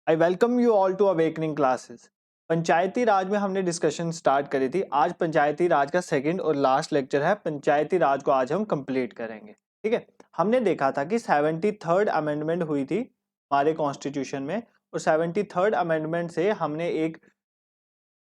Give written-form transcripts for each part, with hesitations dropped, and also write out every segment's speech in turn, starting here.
I welcome you all to awakening classes. Panchayati Raj में हमने discussion start करी थी। आज पंचायती राज का सेकंड और लास्ट लेक्चर है। पंचायती राज को आज हम कंप्लीट करेंगे। ठीक है, हमने देखा था कि 73rd अमेंडमेंट हुई थी हमारे कॉन्स्टिट्यूशन में, और 73rd अमेंडमेंट से हमने एक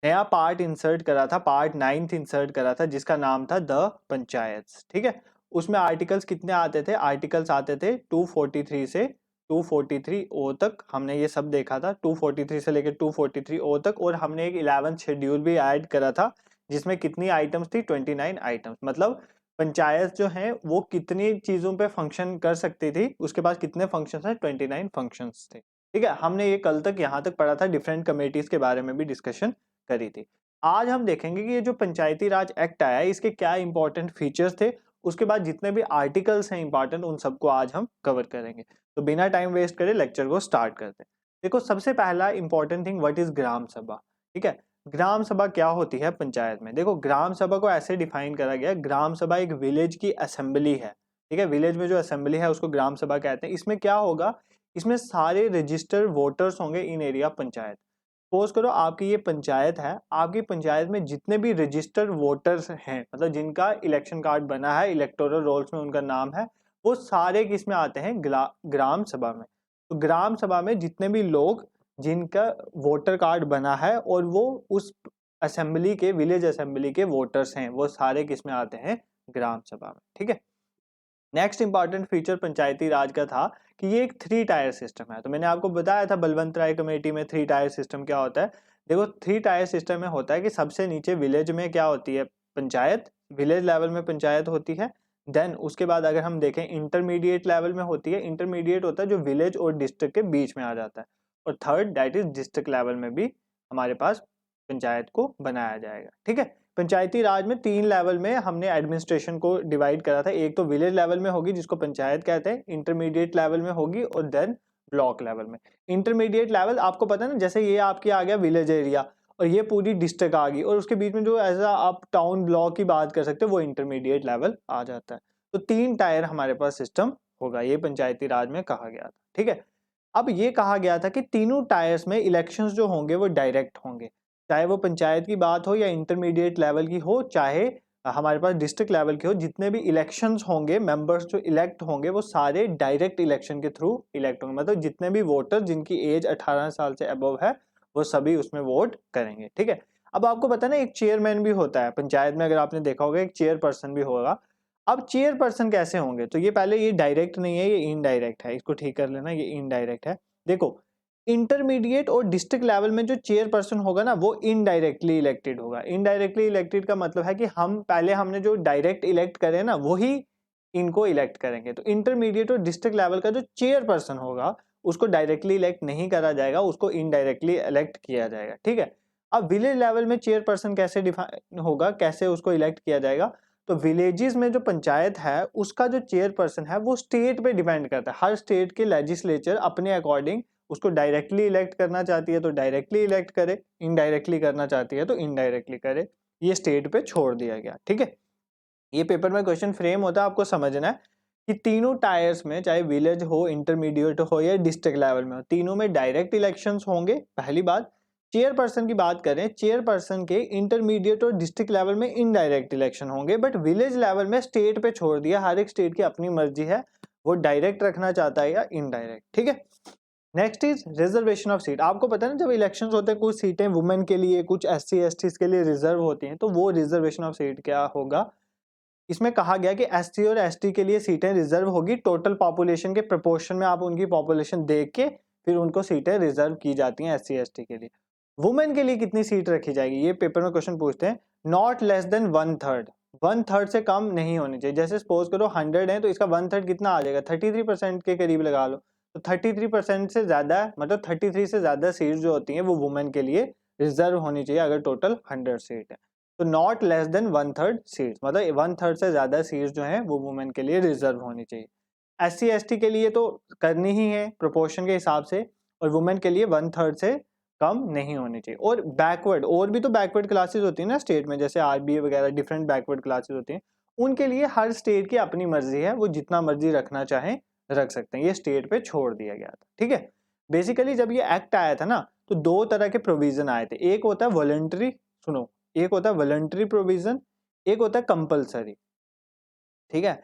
नया पार्ट इंसर्ट करा था, पार्ट 9th इंसर्ट करा था, जिसका नाम था द पंचायत। ठीक है, उसमें आर्टिकल्स कितने आते थे? आर्टिकल्स आते थे 243 से 243 ओ तक। हमने ये सब देखा था 243 से लेकर 243 ओ तक। और हमने एक 11th शेड्यूल भी ऐड करा था, जिसमें कितनी आइटम्स थी? 29 आइटम्स। मतलब पंचायत जो है वो कितनी चीजों पे फंक्शन कर सकती थी, उसके पास कितने फंक्शंस है? 29 फंक्शंस थे। ठीक है, हमने ये कल तक यहाँ तक पढ़ा था। डिफरेंट कमेटीज के बारे में भी डिस्कशन करी थी। आज हम देखेंगे कि ये जो पंचायती राज एक्ट आया है, इसके क्या इंपॉर्टेंट फीचर्स थे, उसके बाद जितने भी आर्टिकल्स हैं इंपॉर्टेंट, उन सबको आज हम कवर करेंगे। तो बिना टाइम वेस्ट करे लेक्चर को स्टार्ट करते हैं। देखो, सबसे पहला important thing, what is gram सभा। ठीक है, ग्राम सभा क्या होती है पंचायत में? देखो, ग्राम सभा को ऐसे डिफाइन करा गया, ग्राम सभा एक विलेज की असेंबली है। ठीक है, विलेज में जो असेंबली है उसको ग्राम सभा कहते हैं। इसमें क्या होगा? इसमें सारे रजिस्टर्ड वोटर्स होंगे इन एरिया पंचायत। सपोज करो आपकी ये पंचायत है, आपकी पंचायत में जितने भी रजिस्टर्ड वोटर्स हैं, मतलब जिनका इलेक्शन कार्ड बना है, इलेक्टोरल रोल्स में उनका नाम है, वो सारे किस में आते हैं? ग्राम सभा में। तो ग्राम सभा में जितने भी लोग जिनका वोटर कार्ड बना है और वो उस असेंबली के, विलेज असेंबली के वोटर्स हैं, वो सारे किस में आते हैं? ग्राम सभा में। ठीक है, नेक्स्ट इंपॉर्टेंट फीचर पंचायती राज का था कि ये एक 3 टायर सिस्टम है। तो मैंने आपको बताया था बलवंत राय कमेटी में 3 टायर सिस्टम क्या होता है। देखो, 3 टायर सिस्टम में होता है कि सबसे नीचे विलेज में क्या होती है? पंचायत, विलेज लेवल में पंचायत होती है। देन उसके बाद अगर हम देखें इंटरमीडिएट लेवल में होती है। इंटरमीडिएट होता है जो विलेज और डिस्ट्रिक्ट के बीच में आ जाता है। और third, that is district level में भी हमारे पास पंचायत को बनाया जाएगा। ठीक है, पंचायती राज में 3 लेवल में हमने एडमिनिस्ट्रेशन को डिवाइड करा था। एक तो विलेज लेवल में होगी जिसको पंचायत कहते हैं, इंटरमीडिएट लेवल में होगी, और देन ब्लॉक लेवल में। इंटरमीडिएट लेवल आपको पता है ना, जैसे ये आपकी आ गया विलेज एरिया और ये पूरी डिस्ट्रिक्ट आ गई, और उसके बीच में जो ऐसा आप टाउन ब्लॉक की बात कर सकते हो, वो इंटरमीडिएट लेवल आ जाता है। तो 3 टायर हमारे पास सिस्टम होगा, ये पंचायती राज में कहा गया था। ठीक है, अब ये कहा गया था कि तीनों टायर्स में इलेक्शंस जो होंगे वो डायरेक्ट होंगे, चाहे वो पंचायत की बात हो या इंटरमीडिएट लेवल की हो, चाहे हमारे पास डिस्ट्रिक्ट लेवल की हो। जितने भी इलेक्शंस होंगे, मेंबर्स जो इलेक्ट होंगे, वो सारे डायरेक्ट इलेक्शन के थ्रू इलेक्ट होंगे। मतलब जितने भी वोटर जिनकी एज 18 साल से अबव है, वो सभी उसमें वोट करेंगे। ठीक है, अब आपको पता है ना, एक चेयरमैन भी होता है पंचायत में, अगर आपने देखा होगा एक चेयरपर्सन भी होगा। अब चेयरपर्सन कैसे होंगे? तो ये पहले, ये डायरेक्ट नहीं है, ये इनडायरेक्ट है, इसको ठीक कर लेना, ये इनडायरेक्ट है। देखो, इंटरमीडिएट और डिस्ट्रिक्ट लेवल में जो चेयरपर्सन होगा ना, वो इनडायरेक्टली इलेक्टेड होगा। इनडायरेक्टली इलेक्टेड का मतलब है कि हमने जो डायरेक्ट इलेक्ट करे ना, वही इनको इलेक्ट करेंगे। तो इंटरमीडिएट और डिस्ट्रिक्ट लेवल का जो चेयरपर्सन होगा, उसको डायरेक्टली इलेक्ट नहीं करा जाएगा, उसको इनडायरेक्टली इलेक्ट किया जाएगा। ठीक है, अब विलेज लेवल में चेयरपर्सन कैसे डिफाइन होगा, कैसे उसको इलेक्ट किया जाएगा? तो विलेजेस में जो पंचायत है, उसका जो चेयरपर्सन है वो स्टेट पे डिपेंड करता है। हर स्टेट के लेजिस्लेचर अपने अकॉर्डिंग उसको डायरेक्टली इलेक्ट करना चाहती है तो डायरेक्टली इलेक्ट करे, इनडायरेक्टली करना चाहती है तो इनडायरेक्टली करे। ये स्टेट पे छोड़ दिया गया। ठीक है, ये पेपर में क्वेश्चन फ्रेम होता है, आपको समझना है कि तीनों टायर्स में, चाहे विलेज हो, इंटरमीडिएट हो या डिस्ट्रिक्ट लेवल में हो, तीनों में डायरेक्ट इलेक्शंस होंगे। पहली बात। चेयरपर्सन की बात करें, चेयरपर्सन के इंटरमीडिएट और डिस्ट्रिक्ट लेवल में इनडायरेक्ट इलेक्शन होंगे, बट विलेज लेवल में स्टेट पे छोड़ दिया। हर एक स्टेट की अपनी मर्जी है, वो डायरेक्ट रखना चाहता है या इनडायरेक्ट। ठीक है, next is reservation of seat. आपको पता है ना, जब इलेक्शंस होते हैं, कुछ सीटें वुमेन के लिए, कुछ SC ST के लिए रिजर्व होती हैं, तो वो रिजर्वेशन ऑफ सीट क्या होगा? इसमें कहा गया कि SC और ST के लिए सीटें रिजर्व होगी। टोटल पॉपुलेशन के प्रोपोर्शन में आप उनकी पॉपुलेशन देख के फिर उनको सीटें रिजर्व की जाती हैं SC ST के लिए। वुमेन के लिए कितनी सीट रखी जाएगी? ये पेपर में क्वेश्चन पूछते हैं। Not less than 1/3। 1/3 से कम नहीं होनी चाहिए। जैसे सपोज करो 100 है, तो इसका 1/3 कितना आ जाएगा? 33% के करीब लगा लो। तो 33% से ज्यादा, मतलब 33 से ज्यादा सीट जो होती हैं वो वुमेन के लिए रिजर्व होनी चाहिए, अगर टोटल 100 सीट है। तो नॉट लेस देन 1/3 सीट, मतलब 1/3 से ज्यादा सीट जो है वो वुमेन के लिए रिजर्व होनी चाहिए। SC ST के लिए तो करनी ही है प्रोपोर्शन के हिसाब से, और वुमेन के लिए 1/3 से कम नहीं होनी चाहिए। और बैकवर्ड, और भी तो बैकवर्ड क्लासेस होती है ना स्टेट में, जैसे RBA वगैरह डिफरेंट बैकवर्ड क्लासेस होती हैं, उनके लिए हर स्टेट की अपनी मर्जी है, वो जितना मर्जी रखना चाहें रख सकते हैं। ये स्टेट पे छोड़ दिया गया था। ठीक है, बेसिकली जब ये एक्ट आया था ना, तो दो तरह के प्रोविजन आए थे, एक होता है वॉलंटरी, सुनो, एक होता है वॉलंटरी प्रोविजन, एक होता है कंपलसरी। ठीक है,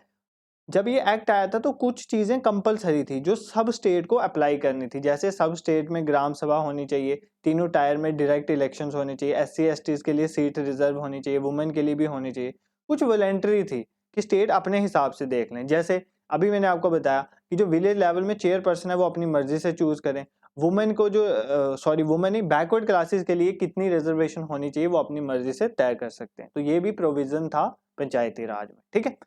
जब ये एक्ट आया था तो कुछ चीजें कंपलसरी थी जो सब स्टेट को अप्लाई करनी थी, जैसे सब स्टेट में ग्राम सभा होनी चाहिए, तीनों टायर में डायरेक्ट इलेक्शंस होने चाहिए, एससी एसटीज के लिए सीट रिजर्व होनी चाहिए, वुमेन के लिए भी होनी चाहिए। कुछ वॉलंटरी थी कि स्टेट अपने हिसाब से देख लें, जैसे अभी मैंने आपको बताया कि जो विलेज लेवल में चेयरपर्सन है वो अपनी मर्जी से चूज करें, वुमेन को जो वुमेन ही बैकवर्ड क्लासेस के लिए कितनी रिजर्वेशन होनी चाहिए वो अपनी मर्जी से तय कर सकते हैं। तो ये भी प्रोविजन था पंचायती राज में। ठीक है,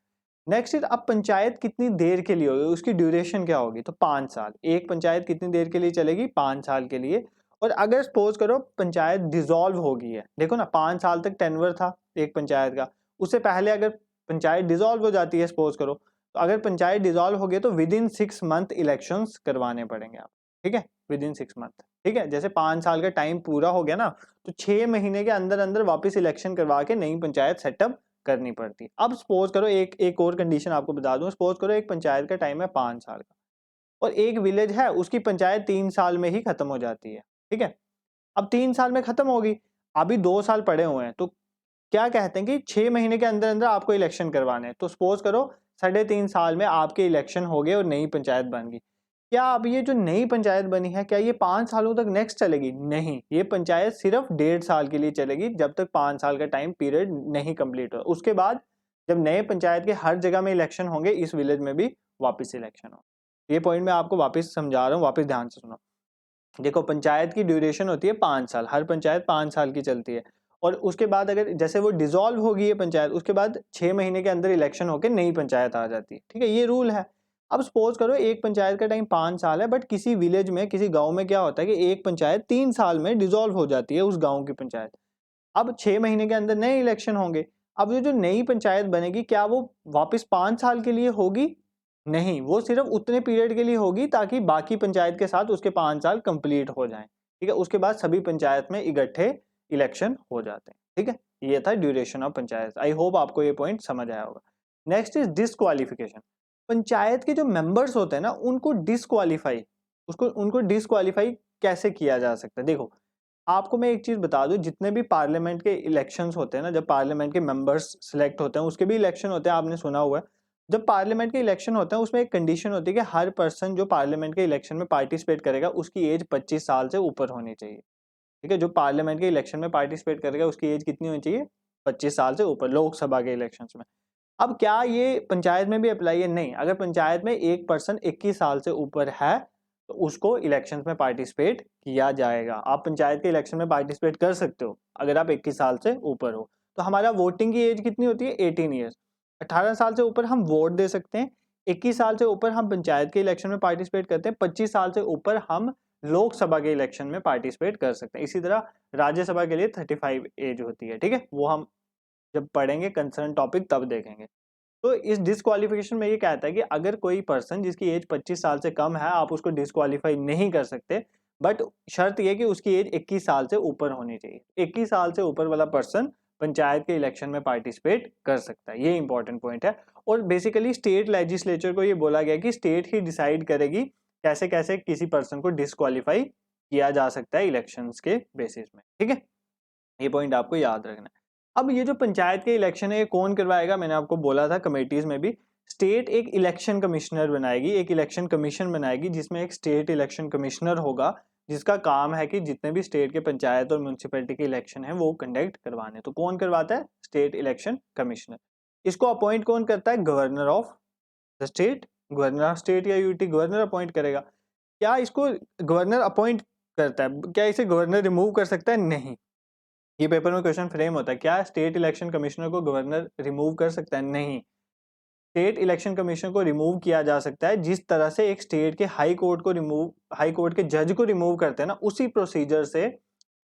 नेक्स्ट इज अब पंचायत कितनी देर के लिए होगी, उसकी ड्यूरेशन क्या होगी, तो 5 साल। एक पंचायत कितनी देर के लिए चलेगी, 5 साल के लिए। और अगर सपोज करो पंचायत डिसॉल्व हो गई है, देखो ना 5 साल तक टेन्योर था एक पंचायत का, उससे पहले अगर पंचायत डिसॉल्व हो जाती है सपोज करो, तो अगर पंचायत डिसॉल्व हो गई तो विद इन 6 मंथ इलेक्शंस करवाने पड़ेंगे आप। ठीक है, विद इन 6 मंथ। ठीक है, जैसे 5 साल का टाइम पूरा हो गया ना, तो 6 महीने के अंदर अंदर वापस इलेक्शन करवा के नई पंचायत सेटअप करनी पड़ती। अब सपोज करो एक और कंडीशन आपको बता दूं, सपोज करो एक पंचायत का टाइम है 5 साल का और एक विलेज है उसकी पंचायत 3 साल में ही खत्म हो जाती है। ठीक है, अब 3 साल में खत्म होगी, अभी 2 साल पड़े हुए हैं, तो क्या कहते हैं कि 6 महीने के अंदर अंदर आपको इलेक्शन करवाने हैं। तो सपोज करो 3.5 साल में आपके इलेक्शन हो गए और नई पंचायत बन गई। क्या अब ये जो नई पंचायत बनी है क्या ये 5 सालों तक नेक्स्ट चलेगी, नहीं, ये पंचायत सिर्फ 1.5 साल के लिए चलेगी, जब तक 5 साल का टाइम पीरियड नहीं कंप्लीट हो। उसके बाद जब नए पंचायत के हर जगह में इलेक्शन होंगे, इस विलेज में भी वापस इलेक्शन हो। ये पॉइंट मैं आपको वापस समझा रहा हूँ, वापस ध्यान से सुनो। देखो पंचायत की ड्यूरेशन होती है 5 साल, हर पंचायत 5 साल की चलती है। और उसके बाद अगर जैसे वो डिसॉल्व होगी ये पंचायत, उसके बाद 6 महीने के अंदर इलेक्शन होकर नई पंचायत आ जाती है। ठीक है, ये रूल है। अब सपोज करो एक पंचायत का टाइम 5 साल है, बट किसी विलेज में किसी गांव में क्या होता है कि एक पंचायत 3 साल में डिसॉल्व हो जाती है, उस गांव की पंचायत। अब 6 महीने के अंदर नए इलेक्शन होंगे। अब ये जो नई पंचायत बनेगी क्या वो वापस 5 साल के लिए होगी, नहीं, वो सिर्फ उतने पीरियड के लिए होगी ताकि बाकी पंचायत के साथ उसके 5 साल कंप्लीट हो जाएं। ठीक है, उसके बाद सभी पंचायत में इकट्ठे इलेक्शन हो जाते हैं। ठीक है, ये था duration of panchayat. I hope आपको ये पॉइंट समझ आया होगा। Next is disqualification. पंचायत के जो मेंबर्स होते हैं ना उनको डिसक्वालीफाई, उसको उनको डिसक्वालीफाई कैसे किया जा सकता है। देखो आपको मैं एक चीज बता दूं, जितने भी पार्लियामेंट के इलेक्शंस होते हैं ना, जब पार्लियामेंट के मेंबर्स सिलेक्ट होते हैं, उसके भी इलेक्शन होते हैं, आपने सुना हुआ है। जब पार्लियामेंट के इलेक्शन होते हैं उसमें एक कंडीशन होती है कि हर पर्सन जो पार्लियामेंट के इलेक्शन में पार्टिसिपेट करेगा उसकी एज 25 साल से ऊपर होनी चाहिए। ठीक है, जो पार्लियामेंट के इलेक्शन में पार्टिसिपेट करेगा उसकी एज कितनी होनी चाहिए, 25 साल से ऊपर, लोकसभा के इलेक्शन में। अब क्या ये पंचायत में भी अप्लाई है, नहीं, अगर पंचायत में एक पर्सन 21 साल से ऊपर है तो उसको इलेक्शंस में पार्टिसिपेट किया जाएगा। आप पंचायत के इलेक्शन में पार्टिसिपेट कर सकते हो अगर आप 21 साल से ऊपर हो। तो हमारा वोटिंग की एज कितनी होती है, 18 ईयर्स। 18 साल से ऊपर हम वोट दे सकते हैं, 21 साल से ऊपर हम पंचायत के इलेक्शन में पार्टिसिपेट करते हैं, 25 साल से ऊपर हम लोकसभा के इलेक्शन में पार्टिसिपेट कर सकते हैं। इसी तरह राज्यसभा के लिए 35 एज होती है। ठीक है, वो हम जब पढ़ेंगे कंसर्न टॉपिक तब देखेंगे। तो इस डिस्क्वालिफिकेशन में ये कहता है कि अगर कोई पर्सन जिसकी एज 25 साल से कम है आप उसको डिस्क्वालीफाई नहीं कर सकते, बट शर्त यह कि उसकी एज 21 साल से ऊपर होनी चाहिए। 21 साल से ऊपर वाला पर्सन पंचायत के इलेक्शन में पार्टिसिपेट कर सकता है, ये इंपॉर्टेंट पॉइंट है। और बेसिकली स्टेट लेजिस्लेचर को ये बोला गया कि स्टेट ही डिसाइड करेगी कैसे कैसे किसी पर्सन को डिस्क्वालीफाई किया जा सकता है इलेक्शंस के बेसिस में। ठीक है, ये पॉइंट आपको याद रखना है। अब ये जो पंचायत के इलेक्शन है ये कौन करवाएगा, मैंने आपको बोला था कमेटीज में भी स्टेट एक इलेक्शन कमिश्नर बनाएगी, एक इलेक्शन कमीशन बनाएगी जिसमें एक स्टेट इलेक्शन कमिश्नर होगा जिसका काम है कि जितने भी स्टेट के पंचायत और म्यूनसिपैलिटी के इलेक्शन है वो कंडक्ट करवाने। तो कौन करवाता है, स्टेट इलेक्शन कमिश्नर। इसको अपॉइंट कौन करता है, governor of the state, governor of state या यूटी गवर्नर अपॉइंट करेगा। क्या इसको गवर्नर अपॉइंट करता है, क्या इसे गवर्नर रिमूव कर सकता है, नहीं। ये पेपर में क्वेश्चन फ्रेम होता है, क्या स्टेट इलेक्शन कमिश्नर को गवर्नर रिमूव कर सकता है, नहीं। स्टेट इलेक्शन कमीशन को रिमूव किया जा सकता है जिस तरह से एक स्टेट के हाई कोर्ट के जज को रिमूव करते हैं ना, उसी प्रोसीजर से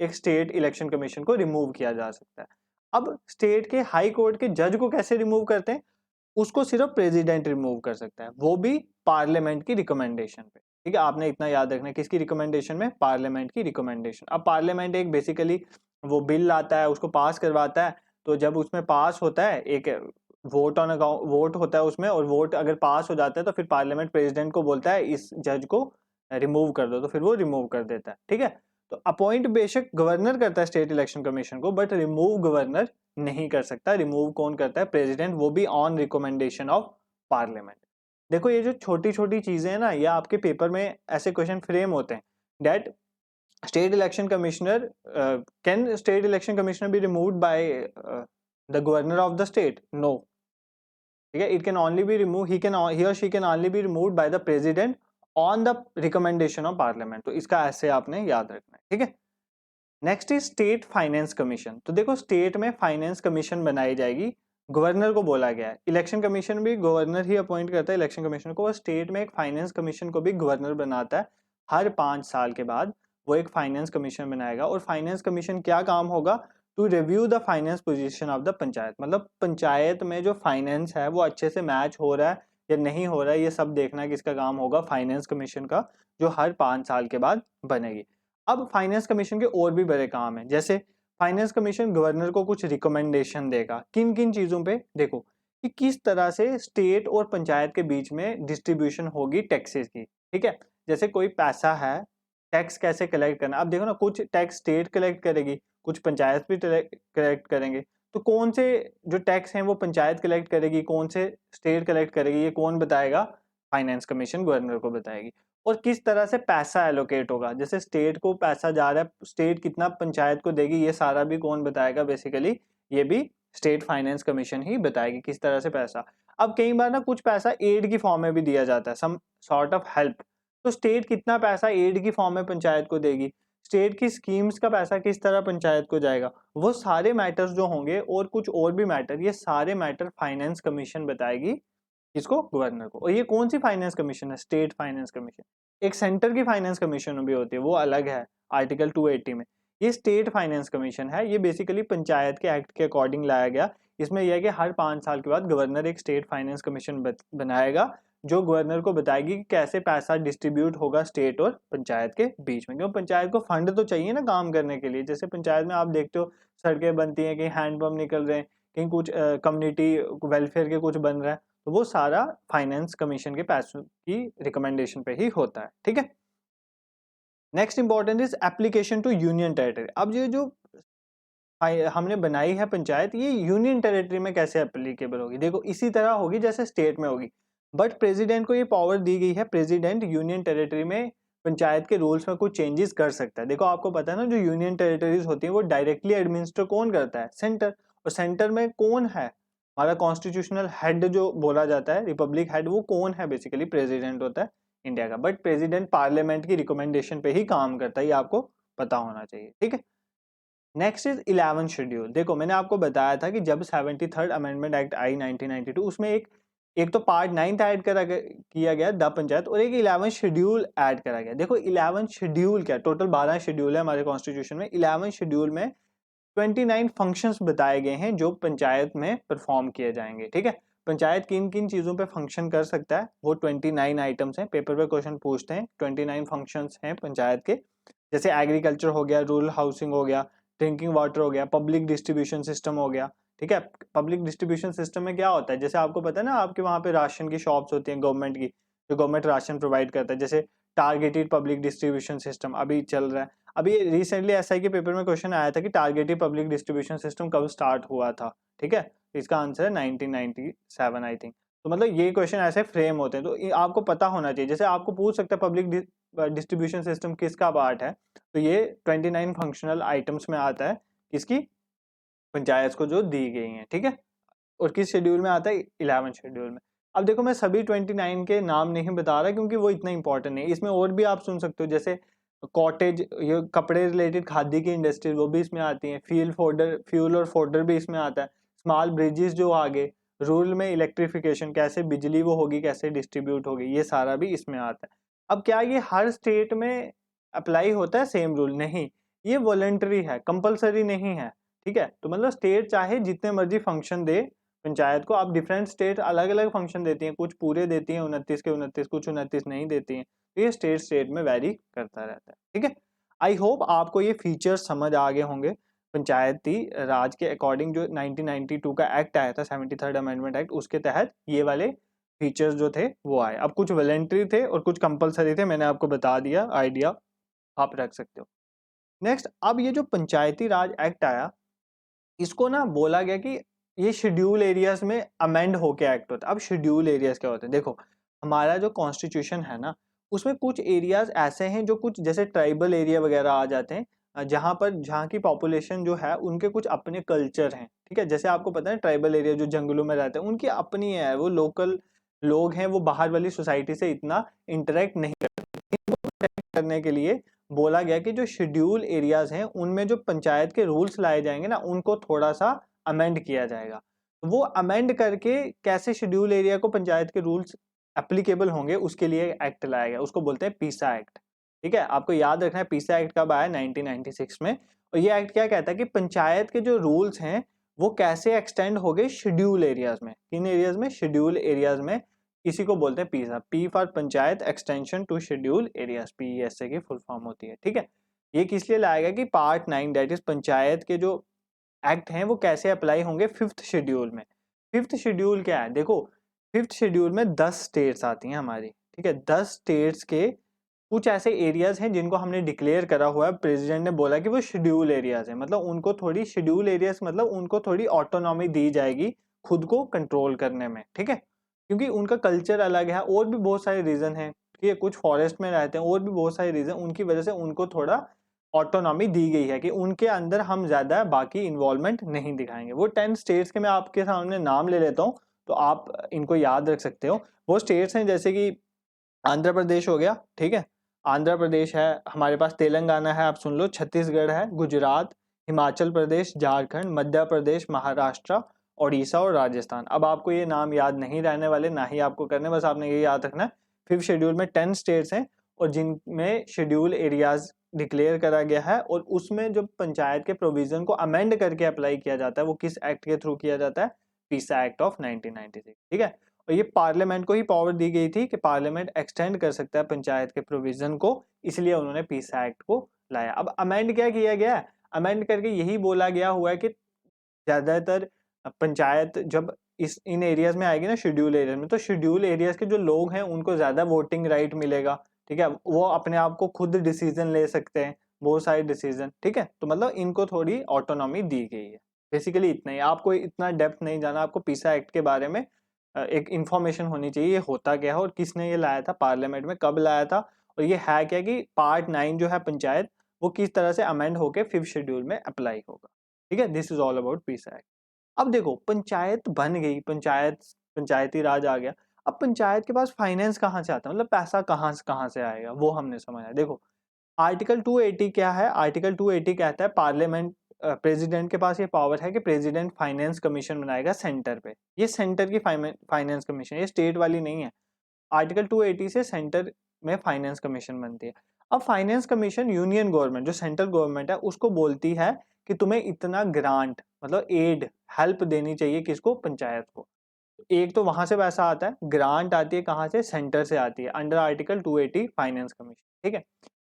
एक स्टेट इलेक्शन कमीशन को रिमूव किया जा सकता है। अब स्टेट के हाई कोर्ट के जज को कैसे रिमूव करते हैं, उसको सिर्फ प्रेसिडेंट रिमूव कर सकता है, वो भी पार्लियामेंट की रिकमेंडेशन पे। ठीक है, आपने इतना याद रखना है, किसकी रिकमेंडेशन में, पार्लियामेंट की रिकमेंडेशन। अब पार्लियामेंट एक बेसिकली वो बिल लाता है उसको पास करवाता है, तो जब उसमें पास होता है एक वोट ऑन अकाउंट वोट होता है उसमें, और वोट अगर पास हो जाता है तो फिर पार्लियामेंट प्रेसिडेंट को बोलता है इस जज को रिमूव कर दो, तो फिर वो रिमूव कर देता है, ठीक है। तो अपॉइंट बेशक गवर्नर करता है स्टेट इलेक्शन कमीशन को, बट रिमूव गवर्नर नहीं कर सकता। रिमूव कौन करता है? प्रेसिडेंट, वो भी ऑन रिकमेंडेशन ऑफ पार्लियामेंट। देखो ये जो छोटी छोटी चीजें हैं ना, ये आपके पेपर में ऐसे क्वेश्चन फ्रेम होते हैं that state election commissioner can state election commissioner be removed by the governor of the state? No, ठीक है। it can only be removed, he or she can only be removed by the president on the recommendation of parliament। तो इसका ऐसे आपने याद रखना है, ठीक है। Next is state finance commission. तो देखो स्टेट में फाइनेंस कमीशन बनाई जाएगी, गवर्नर को बोला गया है। इलेक्शन कमीशन भी गवर्नर ही अपॉइंट करता है इलेक्शन कमीशन को, और स्टेट में एक फाइनेंस कमीशन को भी गवर्नर बनाता है। हर 5 साल के बाद वो एक फाइनेंस कमीशन बनाएगा, और फाइनेंस कमीशन क्या काम होगा? To review the finance position of the panchayat. मतलब पंचायत में जो फाइनेंस है वो अच्छे से मैच हो रहा है या नहीं हो रहा है, ये सब देखना किसका काम होगा? फाइनेंस कमीशन का, जो हर 5 साल के बाद बनेगी। अब फाइनेंस कमीशन के और भी बड़े काम हैं, जैसे फाइनेंस कमीशन गवर्नर को कुछ रिकमेंडेशन देगा। किन किन चीजों पे? देखो कि किस तरह से स्टेट और पंचायत के बीच में डिस्ट्रीब्यूशन होगी टैक्सेस की, ठीक है। जैसे कोई पैसा है, टैक्स कैसे कलेक्ट करना। अब देखो ना, कुछ टैक्स स्टेट कलेक्ट करेगी, कुछ पंचायत भी कलेक्ट करेंगे। तो कौन से जो टैक्स हैं वो पंचायत कलेक्ट करेगी, कौन से स्टेट कलेक्ट करेगी, ये कौन बताएगा? फाइनेंस कमीशन गवर्नर को बताएगी। और किस तरह से पैसा एलोकेट होगा, जैसे स्टेट को पैसा जा रहा है, स्टेट कितना पंचायत को देगी, ये सारा भी कौन बताएगा? बेसिकली ये भी स्टेट फाइनेंस कमीशन ही बताएगी किस तरह से पैसा। अब कई बार ना कुछ पैसा एड की फॉर्म में भी दिया जाता है, सम सॉर्ट ऑफ हेल्प। तो स्टेट कितना पैसा एड की फॉर्म में पंचायत को देगी, स्टेट की स्कीम्स का पैसा किस तरह पंचायत को जाएगा, वो सारे मैटर्स जो होंगे और कुछ और भी मैटर, ये सारे मैटर फाइनेंस कमीशन बताएगी किसको? गवर्नर को। और ये कौन सी फाइनेंस कमीशन है? State finance commission. एक सेंटर की फाइनेंस कमीशन भी होती है, वो अलग है आर्टिकल 280 में। ये स्टेट फाइनेंस कमीशन है, ये बेसिकली पंचायत के एक्ट के अकॉर्डिंग लाया गया। इसमें यह है कि हर 5 साल के बाद गवर्नर एक स्टेट फाइनेंस कमीशन बनाएगा, जो गवर्नर को बताएगी कि कैसे पैसा डिस्ट्रीब्यूट होगा स्टेट और पंचायत के बीच में। क्योंकि पंचायत को फंड तो चाहिए ना काम करने के लिए। जैसे पंचायत में आप देखते हो सड़कें बनती हैं, कहीं हैंडपंप निकल रहे हैं, कहीं कुछ कम्युनिटी वेलफेयर के कुछ बन रहा है, तो वो सारा फाइनेंस कमीशन के पैसों की रिकमेंडेशन पे ही होता है, ठीक है। Next important is application to union territory. अब ये जो हमने बनाई है पंचायत, ये यूनियन टेरिटरी में कैसे एप्लीकेबल होगी? देखो इसी तरह होगी जैसे स्टेट में होगी, बट प्रेसिडेंट को ये पावर दी गई है, प्रेसिडेंट यूनियन टेरिटरी में पंचायत के रूल्स में कुछ चेंजेस कर सकता है। देखो आपको पता है ना, जो यूनियन टेरिटरीज होती है वो डायरेक्टली एडमिनिस्टर कौन करता है? सेंटर। और सेंटर में कौन है? हमारा कॉन्स्टिट्यूशनल हेड जो बोला जाता है, रिपब्लिक हेड, वो कौन है? बेसिकली प्रेसिडेंट होता है इंडिया का। बट प्रेसिडेंट पार्लियामेंट की रिकमेंडेशन पे ही काम करता है, ये आपको पता होना चाहिए, ठीक है। Next is 11 schedule. देखो मैंने आपको बताया था कि जब 73rd अमेंडमेंट एक्ट आई 1992, उसमें एक तो पार्ट 9 ऐड किया गया द पंचायत, और एक 11 शेड्यूल ऐड करा गया। देखो 11 शेड्यूल क्या, टोटल 12 शेड्यूल है हमारे कॉन्स्टिट्यूशन में। 11 शेड्यूल में 29 फंक्शंस बताए गए हैं जो पंचायत में परफॉर्म किए जाएंगे, ठीक है। पंचायत किन किन चीजों पे फंक्शन कर सकता है, वो 29 आइटम्स हैं। पेपर पे क्वेश्चन पूछते हैं, 29 फंक्शंस हैं पंचायत के। जैसे एग्रीकल्चर हो गया, रूरल हाउसिंग हो गया, ड्रिंकिंग वाटर हो गया, पब्लिक डिस्ट्रीब्यूशन सिस्टम हो गया, ठीक है। पब्लिक डिस्ट्रीब्यूशन सिस्टम में क्या होता है, जैसे आपको पता है ना, आपके वहाँ पे राशन की शॉप्स होती हैं गवर्नमेंट की, जो गवर्नमेंट राशन प्रोवाइड करता है। जैसे टारगेटेड पब्लिक डिस्ट्रीब्यूशन सिस्टम अभी चल रहा है। अभी रिसेंटली एसआई के पेपर में क्वेश्चन आया था कि टारगेटेड पब्लिक डिस्ट्रीब्यूशन सिस्टम कब स्टार्ट हुआ था, ठीक है। इसका आंसर है 1997 आई थिंक। तो मतलब ये क्वेश्चन ऐसे फ्रेम होते हैं, तो आपको पता होना चाहिए। जैसे आपको पूछ सकता है पब्लिक डिस्ट्रीब्यूशन सिस्टम किसका पार्ट है, तो ये 29 फंक्शनल आइटम्स में आता है, किसकी? पंचायत को जो दी गई हैं, ठीक है। और किस शेड्यूल में आता है? 11 शेड्यूल में। अब देखो मैं सभी 29 के नाम नहीं बता रहा क्योंकि वो इतना इंपॉर्टेंट नहीं। इसमें और भी आप सुन सकते हो, जैसे कॉटेज, ये कपड़े रिलेटेड खादी की इंडस्ट्री, वो भी इसमें आती है। फ्यूल और फोडर भी इसमें आता है। स्मॉल ब्रिजेस जो आगे, रूरल में इलेक्ट्रिफिकेशन, कैसे बिजली वो होगी, कैसे डिस्ट्रीब्यूट होगी, ये सारा भी इसमें आता है। अब क्या ये हर स्टेट में अप्लाई होता है सेम रूल? नहीं, ये वॉलंटरी है, कंपलसरी नहीं है, ठीक है। तो मतलब स्टेट चाहे जितने मर्जी फंक्शन दे पंचायत को। आप डिफरेंट स्टेट अलग अलग फंक्शन देती हैं, कुछ पूरे देती हैं 29 के 29, कुछ 29 नहीं देती हैं। तो ये स्टेट स्टेट में वैरी करता रहता है, ठीक है। आई होप आपको ये फीचर्स समझ आ गए होंगे। पंचायती राज के अकॉर्डिंग जो 1992 का एक्ट आया था, 73rd अमेंडमेंट एक्ट, उसके तहत ये वाले फीचर्स जो थे वो आए। अब कुछ वॉलंटरी थे और कुछ कंपलसरी थे, मैंने आपको बता दिया, आइडिया आप रख सकते हो। नेक्स्ट, अब ये जो पंचायती राज एक्ट आया, इसको ना बोला गया कि ये शेड्यूल एरियाज में अमेंड होके एक्ट होता है। अब शेड्यूल एरियाज क्या होते हैं? देखो, हमारा जो कॉन्स्टिट्यूशन है ना, उसमें कुछ एरियाज ऐसे हैं जो कुछ जैसे ट्राइबल एरिया वगैरह आ जाते हैं, जहाँ की पॉपुलेशन जो है उनके कुछ अपने कल्चर हैं, ठीक है। जैसे आपको पता है ट्राइबल एरिया जो जंगलों में रहते हैं उनकी अपनी है, वो लोकल लोग हैं, वो बाहर वाली सोसाइटी से इतना इंटरेक्ट नहीं करने के लिए बोला गया कि जो शेड्यूल एरियाज हैं उनमें जो पंचायत के रूल्स लाए जाएंगे ना, उनको थोड़ा सा अमेंड किया जाएगा। वो अमेंड करके कैसे शेड्यूल एरिया को पंचायत के रूल्स एप्लीकेबल होंगे उसके लिए एक्ट लाया गया, उसको बोलते हैं पीसा एक्ट। ठीक है, आपको याद रखना है पीसा एक्ट कब आया, 1996 में। और ये एक्ट क्या कहता है कि पंचायत के जो रूल्स हैं वो कैसे एक्सटेंड हो गए शेड्यूल एरियाज में। किन एरियाज में? शेड्यूल एरियाज में। इसी को बोलते हैं PESA, P for panchayat extension to schedule areas, PSA की फुल फॉर्म होती है। ठीक है, ये किस लिए लाया गया कि पार्ट 9 दैट इज पंचायत के जो एक्ट हैं वो कैसे अप्लाई होंगे फिफ्थ शेड्यूल में। फिफ्थ शेड्यूल क्या है? देखो, फिफ्थ शेड्यूल में 10 स्टेट्स आती हैं हमारी, ठीक है। 10 स्टेट्स के कुछ ऐसे एरियाज हैं जिनको हमने डिक्लेयर करा हुआ है, प्रेसिडेंट ने बोला कि वो शेड्यूल एरियाज हैं, मतलब उनको थोड़ी शेड्यूल एरियाज, मतलब उनको थोड़ी ऑटोनॉमी दी जाएगी खुद को कंट्रोल करने में, ठीक है। क्योंकि उनका कल्चर अलग है, और भी बहुत सारे रीजन हैं कि कुछ फॉरेस्ट में रहते हैं, और भी बहुत सारे रीजन, उनकी वजह से उनको थोड़ा ऑटोनॉमी दी गई है कि उनके अंदर हम ज्यादा बाकी इन्वॉल्वमेंट नहीं दिखाएंगे। वो 10 स्टेट्स के मैं आपके सामने नाम ले लेता हूँ, तो आप इनको याद रख सकते हो। वो स्टेट्स हैं जैसे कि आंध्र प्रदेश हो गया, ठीक है, आंध्र प्रदेश है हमारे पास, तेलंगाना है, आप सुन लो, छत्तीसगढ़ है, गुजरात, हिमाचल प्रदेश, झारखंड, मध्य प्रदेश, महाराष्ट्र, उड़ीसा और राजस्थान। अब आपको ये नाम याद नहीं रहने वाले, ना ही आपको करने, बस आपने ये याद रखना है फिफ्थ शेड्यूल में 10 स्टेट्स हैं और जिनमें शेड्यूल एरियाज डिक्लेयर करा गया है, और उसमें जो पंचायत के प्रोविजन को अमेंड करके अप्लाई किया जाता है वो किस एक्ट के थ्रू किया जाता है? पीसा एक्ट ऑफ 1996, ठीक है। और ये पार्लियामेंट को ही पावर दी गई थी कि पार्लियामेंट एक्सटेंड कर सकता है पंचायत के प्रोविजन को, इसलिए उन्होंने पीसा एक्ट को लाया। अब अमेंड क्या किया गया है? अमेंड करके यही बोला गया हुआ है कि ज्यादातर पंचायत जब इन एरियाज में आएगी ना, शेड्यूल एरिया में, तो शेड्यूल एरियाज के जो लोग हैं उनको ज्यादा वोटिंग राइट मिलेगा, ठीक है। वो अपने आप को खुद डिसीजन ले सकते हैं, बहुत सारे डिसीजन, ठीक है। तो मतलब इनको थोड़ी ऑटोनॉमी दी गई है। बेसिकली इतना ही, आपको इतना डेप्थ नहीं जाना, आपको पीसा एक्ट के बारे में एक इंफॉर्मेशन होनी चाहिए, ये होता क्या है और किसने ये लाया था पार्लियामेंट में, कब लाया था, और ये है क्या कि पार्ट 9 जो है पंचायत, वो किस तरह से अमेंड होकर फिफ्थ शेड्यूल में अप्लाई होगा। ठीक है, दिस इज ऑल अबाउट पीसा एक्ट। अब देखो, पंचायत बन गई, पंचायती राज आ गया। अब पंचायत के पास फाइनेंस कहाँ से आता है, मतलब पैसा कहाँ से आएगा, वो हमने समझा। देखो, आर्टिकल 280 क्या है? आर्टिकल 280 कहता है पार्लियामेंट, प्रेसिडेंट के पास ये पावर है कि प्रेसिडेंट फाइनेंस कमीशन बनाएगा सेंटर पे। ये सेंटर की फाइनेंस कमीशन, ये स्टेट वाली नहीं है। आर्टिकल 280 से सेंटर में फाइनेंस कमीशन बनती है। अब फाइनेंस कमीशन यूनियन गवर्नमेंट, जो सेंट्रल गवर्नमेंट है, उसको बोलती है कि तुम्हें इतना ग्रांट, मतलब एड, हेल्प देनी चाहिए, किसको? पंचायत को। एक तो वहां से पैसा आता है, ग्रांट आती है कहाँ से? सेंटर से आती है, अंडर आर्टिकल 280 फाइनेंस कमीशन, ठीक है।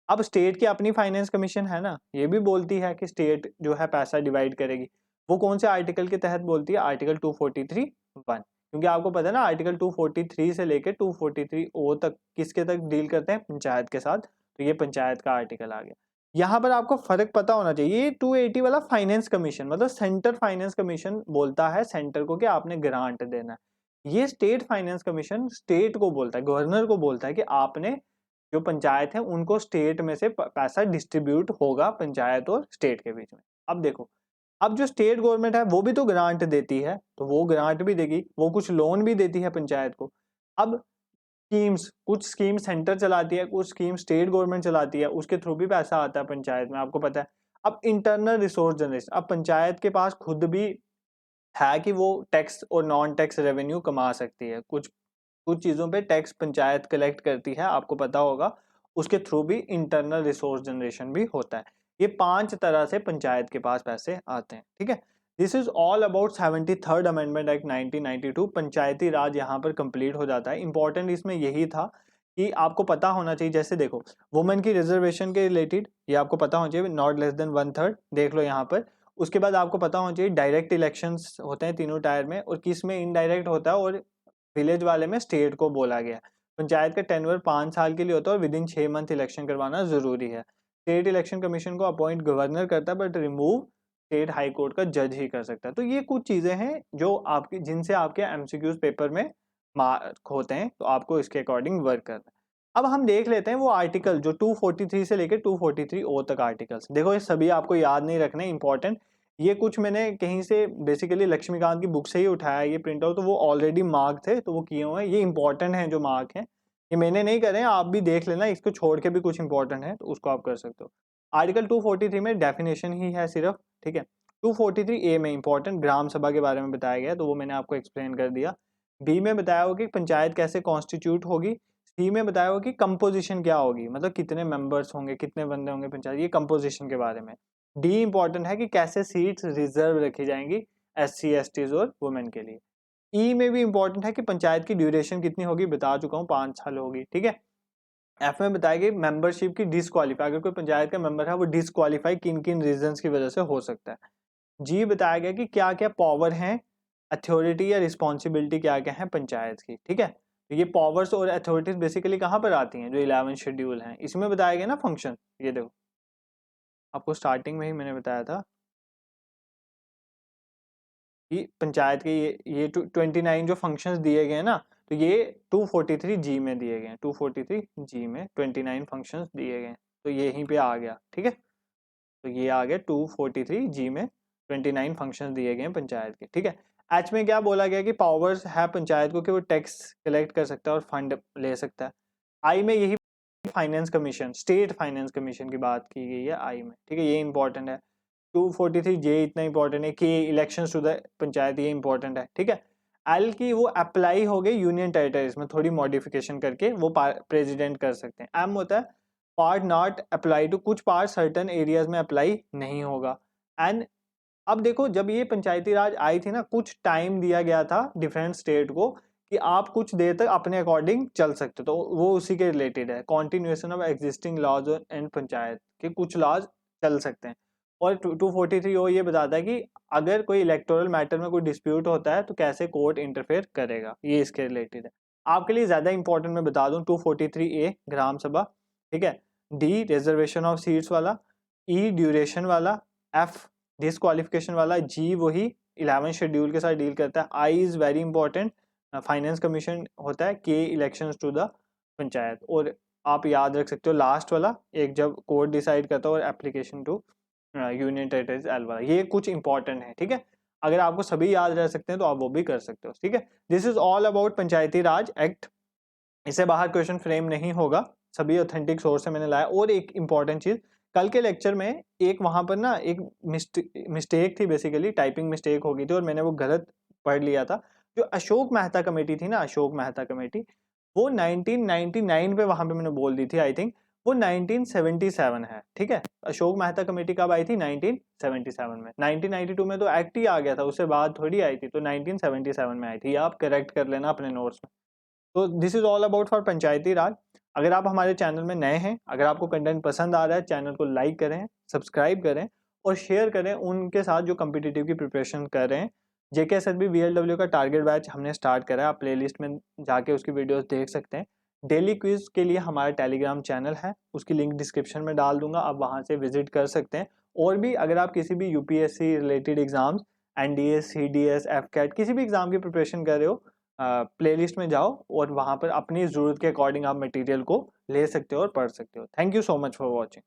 अब स्टेट की अपनी फाइनेंस कमीशन है ना, ये भी बोलती है कि स्टेट जो है पैसा डिवाइड करेगी। वो कौन से आर्टिकल के तहत बोलती है? आर्टिकल 243(1), क्योंकि आपको पता है ना आर्टिकल 243 से लेकर 243 ओ तक किसके तक डील करते हैं? पंचायत के साथ। तो ये पंचायत का आर्टिकल आ गया। यहाँ पर आपको फर्क पता होना चाहिए, ये 280 वाला फाइनेंस कमीशन, मतलब सेंटर फाइनेंस कमीशन बोलता है सेंटर को कि आपने ग्रांट देना है। ये स्टेट फाइनेंस कमीशन स्टेट को बोलता है, गवर्नर को बोलता है कि आपने, जो पंचायत है उनको स्टेट में से पैसा डिस्ट्रीब्यूट होगा पंचायत और स्टेट के बीच में। अब देखो, अब जो स्टेट गवर्नमेंट है वो भी तो ग्रांट देती है, तो वो ग्रांट भी देगी, वो कुछ लोन भी देती है पंचायत को। अब स्कीम्स, कुछ स्कीम सेंटर चलाती है, कुछ स्कीम स्टेट गवर्नमेंट चलाती है, उसके थ्रू भी पैसा आता है पंचायत में, आपको पता है। अब इंटरनल रिसोर्स जनरेशन, अब पंचायत के पास खुद भी है कि वो टैक्स और नॉन टैक्स रेवेन्यू कमा सकती है। कुछ कुछ चीज़ों पे टैक्स पंचायत कलेक्ट करती है, आपको पता होगा। उसके थ्रू भी इंटरनल रिसोर्स जनरेशन भी होता है। ये 5 तरह से पंचायत के पास पैसे आते हैं, ठीक है। This is all about 73rd amendment act 1992। पंचायती राज यहाँ पर कंप्लीट हो जाता है। इंपॉर्टेंट इसमें यही था कि आपको पता होना चाहिए, जैसे देखो, वुमेन की रिजर्वेशन के रिलेटेड ये आपको पता होना चाहिए, नॉट लेस देन 1/3, देख लो यहाँ पर। उसके बाद आपको पता होना चाहिए डायरेक्ट इलेक्शंस होते हैं तीनों टायर में, और किस में इनडायरेक्ट होता है और विलेज वाले में स्टेट को बोला गया। पंचायत का टेन्योर 5 साल के लिए होता है और विद इन 6 मंथ इलेक्शन करवाना जरूरी है। स्टेट इलेक्शन कमीशन को अपॉइंट गवर्नर करता है, but remove state high court का जज ही कर सकता है। तो ये कुछ चीजें हैं जो आपकी, जिनसे आपके एमसीक्यूज पेपर में मार्क होते हैं, तो आपको इसके अकॉर्डिंग वर्क करना है। अब हम देख लेते हैं वो आर्टिकल जो 243 से लेकर 243 तक आर्टिकल्स। देखो ये सभी आपको याद नहीं रखने, इंपॉर्टेंट। ये कुछ मैंने कहीं से बेसिकली लक्ष्मीकांत की बुक से ही उठाया, ये प्रिंट आउट, तो वो ऑलरेडी मार्क थे तो वो किए हुए हैं। ये इंपॉर्टेंट है जो मार्क है, ये मैंने नहीं करे, आप भी देख लेना। इसको छोड़ के भी कुछ इंपॉर्टेंट है तो उसको आप कर सकते हो। आर्टिकल 243 में डेफिनेशन ही है सिर्फ, ठीक है। 243A में इंपॉर्टेंट ग्राम सभा के बारे में बताया गया, तो वो मैंने आपको एक्सप्लेन कर दिया। बी में बताया होगा कि पंचायत कैसे कॉन्स्टिट्यूट होगी। सी में बताया होगा कि कंपोजिशन क्या होगी, मतलब कितने मेंबर्स होंगे, कितने बंदे होंगे पंचायत, ये कंपोजिशन के बारे में। डी इंपॉर्टेंट है कि कैसे सीट्स रिजर्व रखी जाएंगी SC STs और वुमेन के लिए। ई में भी इंपॉर्टेंट है कि पंचायत की ड्यूरेशन कितनी होगी, बता चुका हूँ 5 साल होगी, ठीक है। एफ में बताया कि मेंबरशिप की डिसक्वालीफाई, अगर कोई पंचायत का मेंबर है वो डिसक्वालीफाई किन किन रीजंस की वजह से हो सकता है। जी बताया गया कि क्या क्या पावर हैं, अथॉरिटी या रिस्पॉन्सिबिलिटी क्या क्या है पंचायत की, ठीक है। तो ये पावर्स और अथॉरिटीज बेसिकली कहाँ पर आती हैं, जो 11 शेड्यूल हैं इसमें बताया गया ना फंक्शन। ये देखो आपको स्टार्टिंग में ही मैंने बताया था कि पंचायत के ये 29 जो फंक्शंस दिए गए ना, तो ये 243G में दिए गए हैं। 243G में 29 फंक्शंस दिए गए हैं, तो ये यहीं पे आ गया, ठीक है। तो ये आ गया 243G में 29 फंक्शंस दिए गए हैं पंचायत के, ठीक है। एच में क्या बोला गया कि पावर्स है पंचायत को कि वो टैक्स कलेक्ट कर सकता है और फंड ले सकता है। आई में यही finance commission, state finance commission की बात की गई है आई में, ठीक है। ये इंपॉर्टेंट है। 243J इतना इंपॉर्टेंट है कि इलेक्शन टू द पंचायत, ये इंपॉर्टेंट है, ठीक है। एल की वो अप्लाई हो गई यूनियन टेरिटरीज में, थोड़ी मॉडिफिकेशन करके वो प्रेसिडेंट कर सकते हैं। एम होता है पार्ट नॉट अप्लाई टू, कुछ पार्ट सर्टन एरियाज में अप्लाई नहीं होगा। एंड अब देखो जब ये पंचायती राज आई थी ना, कुछ टाइम दिया गया था डिफरेंट स्टेट को कि आप कुछ देर तक अपने अकॉर्डिंग चल सकते हो, तो वो उसी के रिलेटेड है। Continuation of existing laws and panchayat के कुछ लॉज चल सकते हैं। और 243 ये बताता है कि अगर कोई इलेक्टोरल मैटर में कोई डिस्प्यूट होता है तो कैसे कोर्ट इंटरफेयर करेगा, ये इसके रिलेटेड है। आपके लिए ज्यादा इंपॉर्टेंट मैं बता दूं 243A ग्राम सभा, ठीक है। डी रिजर्वेशन ऑफ सीट्स वाला, ई ड्यूरेशन वाला, एफ डिसक्वालिफिकेशन वाला, जी वही 11 शेड्यूल के साथ डील करता है, I is very important finance commission होता है, के इलेक्शंस टू द पंचायत। और आप याद रख सकते हो लास्ट वाला एक जब कोर्ट डिसाइड करता है, और application to union territories L वाला, ये कुछ इंपॉर्टेंट है, ठीक है। अगर आपको सभी याद रह सकते हैं तो आप वो भी कर सकते हो, ठीक है। This is all about Panchayati Raj act. इससे बाहर क्वेश्चन फ्रेम नहीं होगा, सभी ऑथेंटिक सोर्स से मैंने लाया। और एक इंपॉर्टेंट चीज, कल के लेक्चर में एक वहां पर ना एक मिस्टेक थी, बेसिकली टाइपिंग मिस्टेक हो गई थी और मैंने वो गलत पढ़ लिया था। जो अशोक मेहता कमेटी थी ना, अशोक मेहता कमेटी, वो 1999 पे वहां पे मैंने बोल दी थी, आई थिंक वो 1977 है, ठीक है। अशोक मेहता कमेटी कब आई थी, 1977 में। 1992 में तो एक्ट ही आ गया था, उससे बाद थोड़ी आई थी, तो 1977 में आई थी। आप करेक्ट कर लेना अपने नोट्स में। तो this is all about for Panchayati Raj. अगर आप हमारे चैनल में नए हैं, अगर आपको कंटेंट पसंद आ रहा है, चैनल को लाइक करें, सब्सक्राइब करें और शेयर करें उनके साथ जो कम्पिटिटिव की प्रिपरेशन कर रहे हैं। JKSRB VLW का टारगेट बैच हमने स्टार्ट करा है, आप प्लेलिस्ट में जाके उसकी वीडियोस देख सकते हैं। डेली क्विज के लिए हमारा टेलीग्राम चैनल है, उसकी लिंक डिस्क्रिप्शन में डाल दूंगा, आप वहां से विजिट कर सकते हैं। और भी अगर आप किसी भी UPSC related exams, NDS CDS FCAT किसी भी एग्जाम की प्रिपरेशन कर रहे हो, प्लेलिस्ट में जाओ और वहां पर अपनी जरूरत के अकॉर्डिंग आप मटेरियल को ले सकते हो और पढ़ सकते हो। Thank you so much for watching.